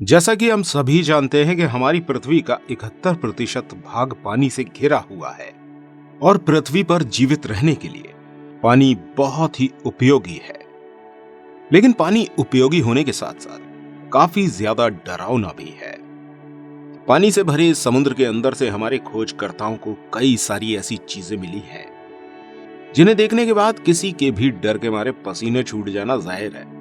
जैसा कि हम सभी जानते हैं कि हमारी पृथ्वी का 71% भाग पानी से घिरा हुआ है और पृथ्वी पर जीवित रहने के लिए पानी बहुत ही उपयोगी है। लेकिन पानी उपयोगी होने के साथ साथ काफी ज्यादा डरावना भी है। पानी से भरे समुद्र के अंदर से हमारे खोजकर्ताओं को कई सारी ऐसी चीजें मिली हैं जिन्हें देखने के बाद किसी के भी डर के मारे पसीने छूट जाना जाहिर है।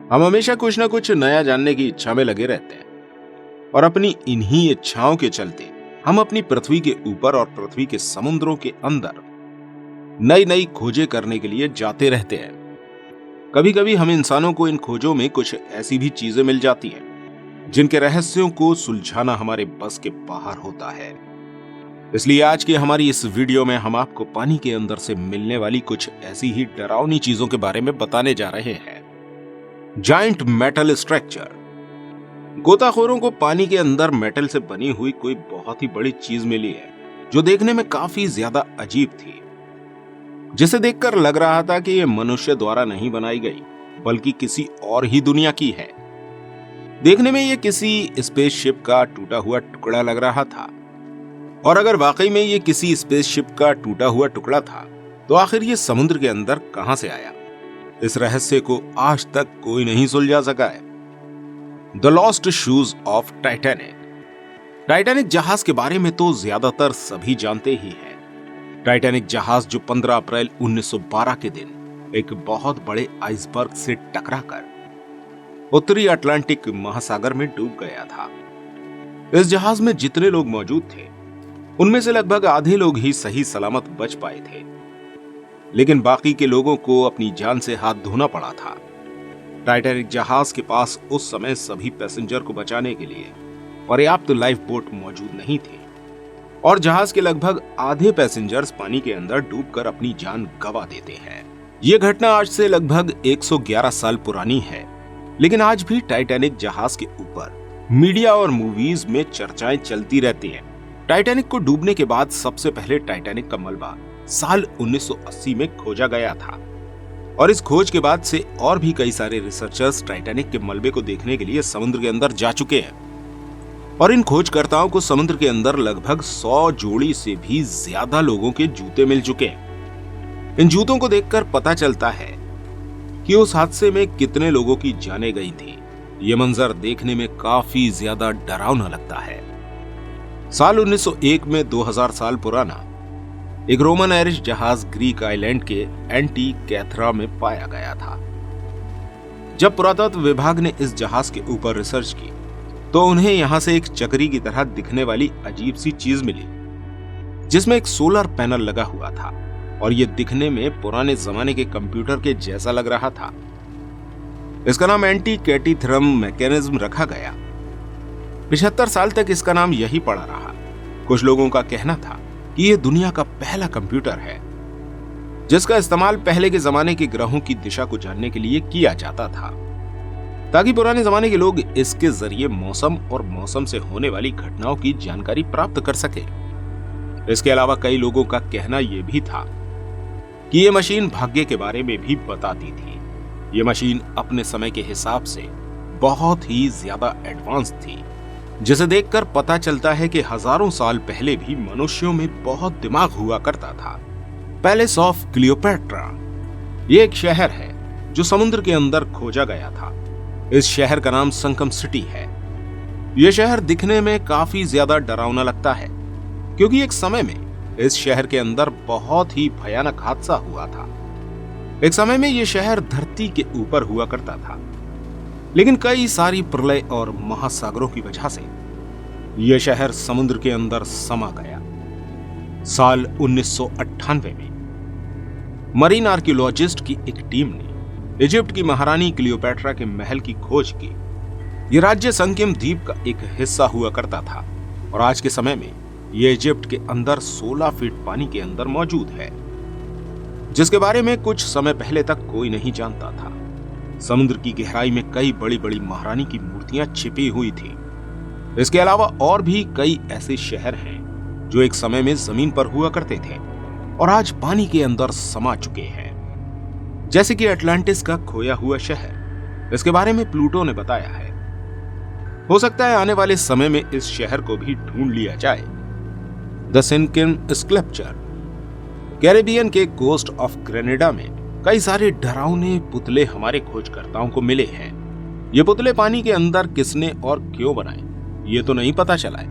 हम हमेशा कुछ ना कुछ नया जानने की इच्छा में लगे रहते हैं और अपनी इन्हीं इच्छाओं के चलते हम अपनी पृथ्वी के ऊपर और पृथ्वी के समुद्रों के अंदर नई नई खोजें करने के लिए जाते रहते हैं। कभी कभी हम इंसानों को इन खोजों में कुछ ऐसी भी चीजें मिल जाती हैं जिनके रहस्यों को सुलझाना हमारे बस के बाहर होता है। इसलिए आज की हमारी इस वीडियो में हम आपको पानी के अंदर से मिलने वाली कुछ ऐसी ही डरावनी चीजों के बारे में बताने जा रहे हैं। Giant metal structure. गोताखोरों को पानी के अंदर मेटल से बनी हुई कोई बहुत ही बड़ी चीज मिली है जो देखने में काफी ज्यादा अजीब थी, जिसे देखकर लग रहा था कि यह मनुष्य द्वारा नहीं बनाई गई बल्कि किसी और ही दुनिया की है। देखने में यह किसी स्पेसशिप का टूटा हुआ टुकड़ा लग रहा था, और अगर वाकई में यह किसी स्पेसशिप का टूटा हुआ टुकड़ा था तो आखिर यह समुद्र के अंदर कहां से आया? इस रहस्य को आज तक कोई नहीं सुलझा सका है। The lost shoes of Titanic. Titanic जहाज के बारे में तो ज्यादातर सभी जानते ही हैं। टाइटैनिक जहाज जो 15 अप्रैल 1912 के दिन एक बहुत बड़े आइसबर्ग से टकराकर उत्तरी अटलांटिक महासागर में डूब गया था। इस जहाज में जितने लोग मौजूद थे उनमें से लगभग आधे लोग ही सही सलामत बच पाए थे, लेकिन बाकी के लोगों को अपनी जान से हाथ धोना पड़ा था। टाइटैनिक जहाज के पास उस समय सभी पैसेंजर को बचाने के लिए पर्याप्त लाइफ बोट मौजूद नहीं थे और जहाज के लगभग आधे पैसेंजर्स पानी के अंदर डूबकर अपनी जान गंवा देते हैं। यह घटना आज से लगभग 111 साल पुरानी है, लेकिन आज भी टाइटैनिक जहाज के ऊपर मीडिया और मूवीज में चर्चाएं चलती रहती हैं। टाइटैनिक को डूबने के बाद सबसे पहले टाइटैनिक का मलबा साल 1980 में खोजा गया था, और इस खोज के बाद से और भी कई सारे रिसर्चर्स टाइटैनिक के मलबे को देखने के लिए समुद्र के अंदर जा चुके हैं, और इन खोजकर्ताओं को समुद्र के अंदर लगभग 100 जोड़ी से भी ज्यादा लोगों के जूते मिल चुके हैं। इन जूतों को देखकर पता चलता है कि उस हादसे में कितने लोगों की जानें गई थी। ये मंजर देखने में काफी ज्यादा डरावना लगता है। साल 1901 में 2000 साल पुराना एक रोमन आयरिश जहाज ग्रीक आइलैंड के एंटी कैथरा में पाया गया था। जब पुरातत्व विभाग ने इस जहाज के ऊपर रिसर्च की तो उन्हें यहां से एक चक्री की तरह दिखने वाली अजीब सी चीज मिली, जिसमें एक सोलर पैनल लगा हुआ था और यह दिखने में पुराने जमाने के कंप्यूटर के जैसा लग रहा था। इसका नाम एंटी कैटीथ्रम मैकेनिज्म रखा गया। 75 साल तक इसका नाम यही पड़ा रहा। कुछ लोगों का कहना था कि यह दुनिया का पहला कंप्यूटर है जिसका इस्तेमाल पहले के जमाने के ग्रहों की दिशा को जानने के लिए किया जाता था, ताकि पुराने जमाने के लोग इसके जरिए मौसम और मौसम से होने वाली घटनाओं की जानकारी प्राप्त कर सके। इसके अलावा कई लोगों का कहना यह भी था कि यह मशीन भाग्य के बारे में भी बताती थी। यह मशीन अपने समय के हिसाब से बहुत ही ज्यादा एडवांस थी, जिसे देखकर पता चलता है कि हजारों साल पहले भी मनुष्यों में बहुत दिमाग हुआ करता था। पैलेस ऑफ क्लियोपेट्रा ये एक शहर है जो समुद्र के अंदर खोजा गया था। इस शहर का नाम संकम सिटी है। यह शहर दिखने में काफी ज्यादा डरावना लगता है क्योंकि एक समय में इस शहर के अंदर बहुत ही भयानक हादसा हुआ था। एक समय में यह शहर धरती के ऊपर हुआ करता था, लेकिन कई सारी प्रलय और महासागरों की वजह से यह शहर समुद्र के अंदर समा गया। साल 1998 में मरीन आर्कियोलॉजिस्ट की एक टीम ने इजिप्ट की महारानी क्लियोपेट्रा के महल की खोज की। यह राज्य संकिम द्वीप का एक हिस्सा हुआ करता था और आज के समय में यह इजिप्ट के अंदर 16 फीट पानी के अंदर मौजूद है, जिसके बारे में कुछ समय पहले तक कोई नहीं जानता था। समुद्र की गहराई में कई बड़ी बड़ी महारानी की मूर्तियां छिपी हुई थी। इसके अलावा और भी कई ऐसे शहर हैं जो एक समय में जमीन पर हुआ करते थे और आज पानी के अंदर समा चुके हैं, जैसे कि अटलांटिस का खोया हुआ शहर। इसके बारे में प्लूटो ने बताया है। हो सकता है आने वाले समय में इस शहर को भी ढूंढ लिया जाए। The sinking sculpture. कैरेबियन के कोस्ट ऑफ ग्रेनेडा में कई सारे डरावने पुतले हमारे खोजकर्ताओं को मिले हैं। ये पुतले पानी के अंदर किसने और क्यों बनाए ये तो नहीं पता चला है,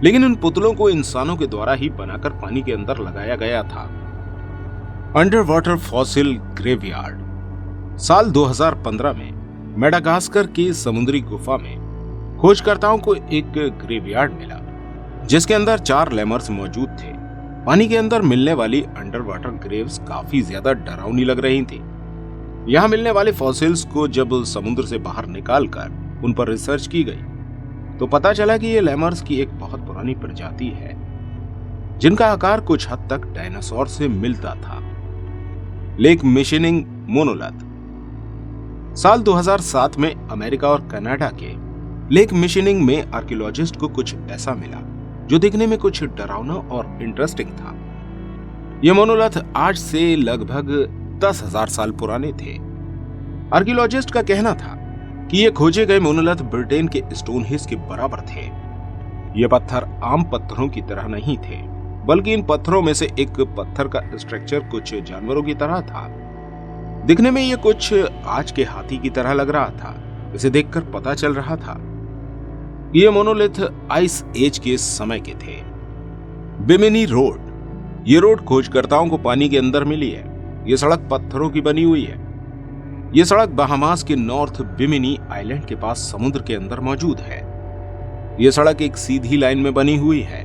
लेकिन इन पुतलों को इंसानों के द्वारा ही बनाकर पानी के अंदर लगाया गया था। Under water fossil graveyard. साल 2015 में मेडागास्कर की समुद्री गुफा में खोजकर्ताओं को एक ग्रेवयार्ड मिला जिसके अंदर 4 लेमर्स मौजूद थे। पानी के अंदर मिलने वाली अंडर वाटर ग्रेव्स काफी ज्यादा डरावनी लग रही थी। यहाँ मिलने वाले फॉसिल्स को जब समुद्र से बाहर निकालकर उन पर रिसर्च की गई तो पता चला कि ये लेमर्स की एक बहुत पुरानी प्रजाति है जिनका आकार कुछ हद तक डायनासोर से मिलता था। लेक मिशनिंग मोनोलथ। साल 2007 में अमेरिका और कनाडा के लेक मिशनिंग में आर्कियोलॉजिस्ट को कुछ ऐसा मिला जो दिखने में कुछ डरावना और इंटरेस्टिंग था। यह मोनोलथ आज से लगभग 10,000 साल पुराने थे। आर्कियोलॉजिस्ट का कहना था कि ये खोजे गए मोनोलथ ब्रिटेन के स्टोनहेंज के बराबर थे। ये पत्थर आम पत्थरों की तरह नहीं थे, बल्कि इन पत्थरों में से एक पत्थर का स्ट्रक्चर कुछ जानवरों की तरह था। दिखने में ये कुछ आज के हाथी की तरह लग रहा था। इसे देखकर पता चल रहा था ये मोनोलिथ आइस एज के समय के थे। बिमिनी रोड। ये रोड खोजकर्ताओं को पानी के अंदर मिली है। ये सड़क पत्थरों की बनी हुई है। ये सड़क बहामास के नॉर्थ बिमिनी आइलैंड के पास समुद्र के अंदर मौजूद है। ये सड़क एक सीधी लाइन में बनी हुई है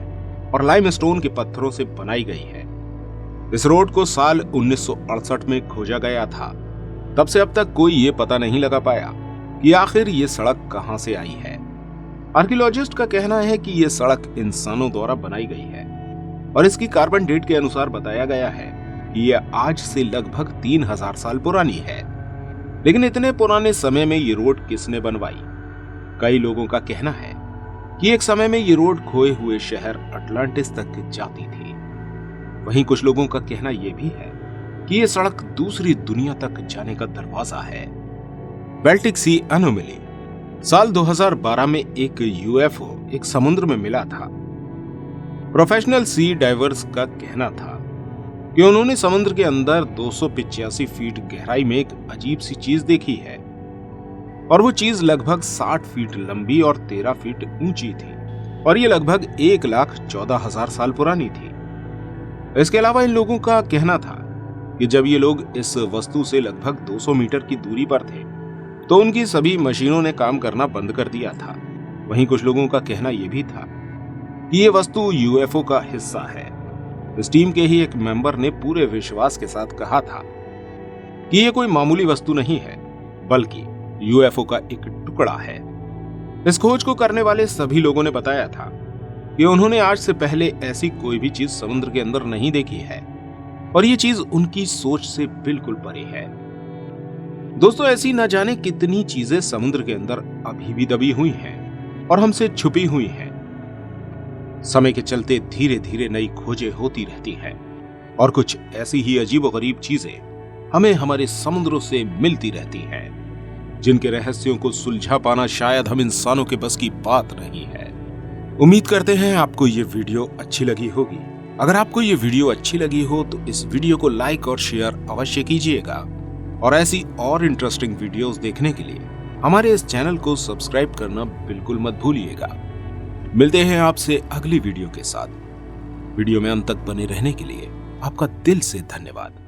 और लाइमस्टोन के पत्थरों से बनाई गई है। इस रोड को साल 1968 में खोजा गया था। तब से अब तक कोई ये पता नहीं लगा पाया कि आखिर ये सड़क कहां से आई है। आर्कियोलॉजिस्ट का कहना है कि यह सड़क इंसानों द्वारा बनाई गई है और इसकी कार्बन डेट के अनुसार बताया गया है कि यह आज से लगभग 3000 साल पुरानी है। लेकिन इतने पुराने समय में ये रोड किसने बनवाई? कई लोगों का कहना है कि एक समय में ये रोड खोए हुए शहर अटलांटिस तक जाती थी। वहीं कुछ लोगों का कहना यह भी है कि यह सड़क दूसरी दुनिया तक जाने का दरवाजा है। बाल्टिक सी एनोमली। साल 2012 में एक यूएफओ एक समुद्र में मिला था। प्रोफेशनल सी डाइवर्स का कहना था कि उन्होंने समुद्र के अंदर 285 फीट गहराई में एक अजीब सी चीज देखी है और वो चीज लगभग 60 फीट लंबी और 13 फीट ऊंची थी और ये लगभग 1,14,000 साल पुरानी थी। इसके अलावा इन लोगों का कहना था कि जब ये लोग इस वस्तु से लगभग 200 मीटर की दूरी पर थे तो उनकी सभी मशीनों ने काम करना बंद कर दिया था। वहीं कुछ लोगों का कहना यह भी था कि यह वस्तु यूएफओ का हिस्सा है। इस टीम के ही एक मेंबर ने पूरे विश्वास के साथ कहा था कि यह कोई मामूली वस्तु नहीं है, बल्कि यूएफओ का एक टुकड़ा है। इस खोज को करने वाले सभी लोगों ने बताया था कि उन्होंने आज से पहले ऐसी कोई भी चीज समुद्र के अंदर नहीं देखी है और ये चीज उनकी सोच से बिल्कुल परे है। दोस्तों, ऐसी न जाने कितनी चीजें समुद्र के अंदर अभी भी दबी हुई हैं और हमसे छुपी हुई हैं। समय के चलते धीरे धीरे नई खोजें होती रहती हैं और कुछ ऐसी ही अजीबोगरीब चीजें हमें हमारे समुद्रों से मिलती रहती हैं, जिनके रहस्यों को सुलझा पाना शायद हम इंसानों के बस की बात नहीं है। उम्मीद करते हैं आपको ये वीडियो अच्छी लगी होगी। अगर आपको ये वीडियो अच्छी लगी हो तो इस वीडियो को लाइक और शेयर अवश्य कीजिएगा और ऐसी और इंटरेस्टिंग वीडियोस देखने के लिए हमारे इस चैनल को सब्सक्राइब करना बिल्कुल मत भूलिएगा। मिलते हैं आपसे अगली वीडियो के साथ। वीडियो में अंत तक बने रहने के लिए आपका दिल से धन्यवाद।